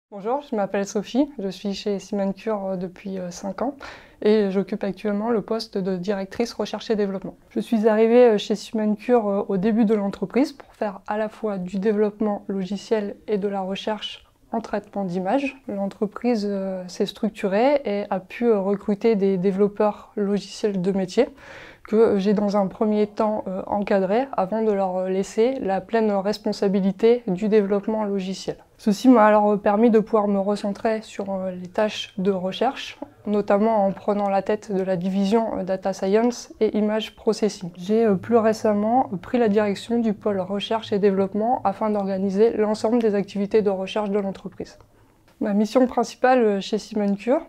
Bonjour, je m'appelle Sophie, je suis chez Simancure depuis 5 ans et j'occupe actuellement le poste de directrice recherche et développement. Je suis arrivée chez Simancure au début de l'entreprise pour faire à la fois du développement logiciel et de la recherche en traitement d'images. L'entreprise s'est structurée et a pu recruter des développeurs logiciels de métier que j'ai dans un premier temps encadré avant de leur laisser la pleine responsabilité du développement logiciel. Ceci m'a alors permis de pouvoir me recentrer sur les tâches de recherche, notamment en prenant la tête de la division Data Science et Image Processing. J'ai plus récemment pris la direction du pôle recherche et développement afin d'organiser l'ensemble des activités de recherche de l'entreprise. Ma mission principale chez Simancure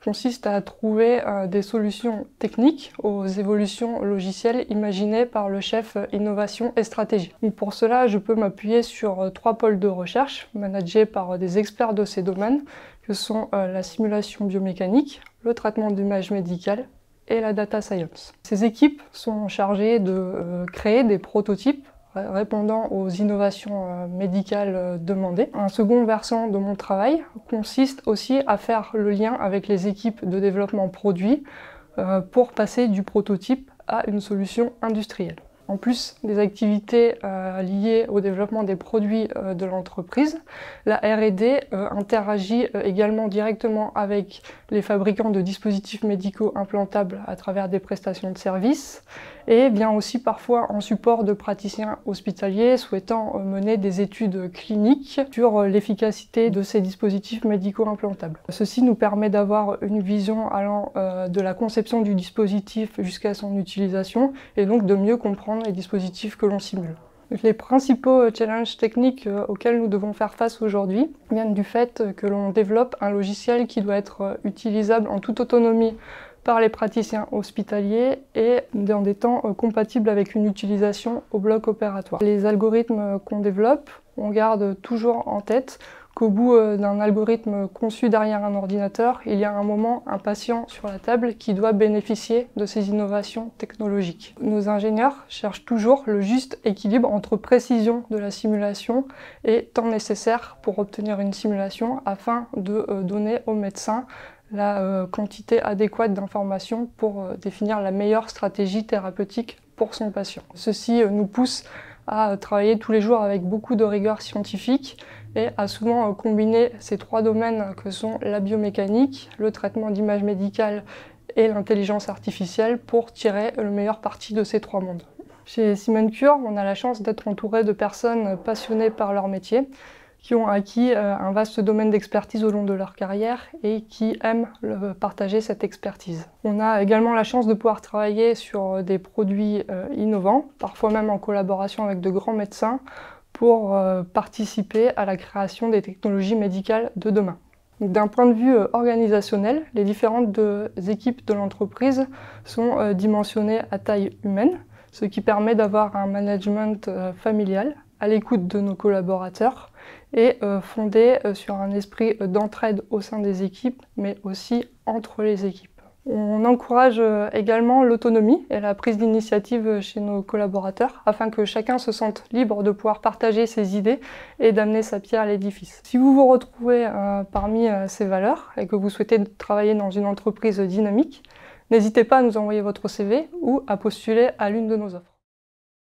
consiste à trouver des solutions techniques aux évolutions logicielles imaginées par le chef innovation et stratégie. Donc pour cela, je peux m'appuyer sur 3 pôles de recherche managés par des experts de ces domaines, que sont la simulation biomécanique, le traitement d'images médicales et la data science. Ces équipes sont chargées de créer des prototypes répondant aux innovations médicales demandées. Un second versant de mon travail consiste aussi à faire le lien avec les équipes de développement produit pour passer du prototype à une solution industrielle. En plus des activités liées au développement des produits de l'entreprise, la R&D interagit également directement avec les fabricants de dispositifs médicaux implantables à travers des prestations de services et vient aussi parfois en support de praticiens hospitaliers souhaitant mener des études cliniques sur l'efficacité de ces dispositifs médicaux implantables. Ceci nous permet d'avoir une vision allant de la conception du dispositif jusqu'à son utilisation et donc de mieux comprendre les dispositifs que l'on simule. Les principaux challenges techniques auxquels nous devons faire face aujourd'hui viennent du fait que l'on développe un logiciel qui doit être utilisable en toute autonomie par les praticiens hospitaliers et dans des temps compatibles avec une utilisation au bloc opératoire. Les algorithmes qu'on développe, on garde toujours en tête qu'au bout d'un algorithme conçu derrière un ordinateur, il y a un moment un patient sur la table qui doit bénéficier de ces innovations technologiques. Nos ingénieurs cherchent toujours le juste équilibre entre précision de la simulation et temps nécessaire pour obtenir une simulation afin de donner au médecin la quantité adéquate d'informations pour définir la meilleure stratégie thérapeutique pour son patient. Ceci nous pousse à travailler tous les jours avec beaucoup de rigueur scientifique et à souvent combiner ces 3 domaines que sont la biomécanique, le traitement d'images médicales et l'intelligence artificielle pour tirer le meilleur parti de ces 3 mondes. Chez Simancure, on a la chance d'être entouré de personnes passionnées par leur métier, qui ont acquis un vaste domaine d'expertise au long de leur carrière et qui aiment partager cette expertise. On a également la chance de pouvoir travailler sur des produits innovants, parfois même en collaboration avec de grands médecins, pour participer à la création des technologies médicales de demain. D'un point de vue organisationnel, les différentes équipes de l'entreprise sont dimensionnées à taille humaine, ce qui permet d'avoir un management familial à l'écoute de nos collaborateurs et fondé sur un esprit d'entraide au sein des équipes, mais aussi entre les équipes. On encourage également l'autonomie et la prise d'initiative chez nos collaborateurs afin que chacun se sente libre de pouvoir partager ses idées et d'amener sa pierre à l'édifice. Si vous vous retrouvez parmi ces valeurs et que vous souhaitez travailler dans une entreprise dynamique, n'hésitez pas à nous envoyer votre CV ou à postuler à l'une de nos offres.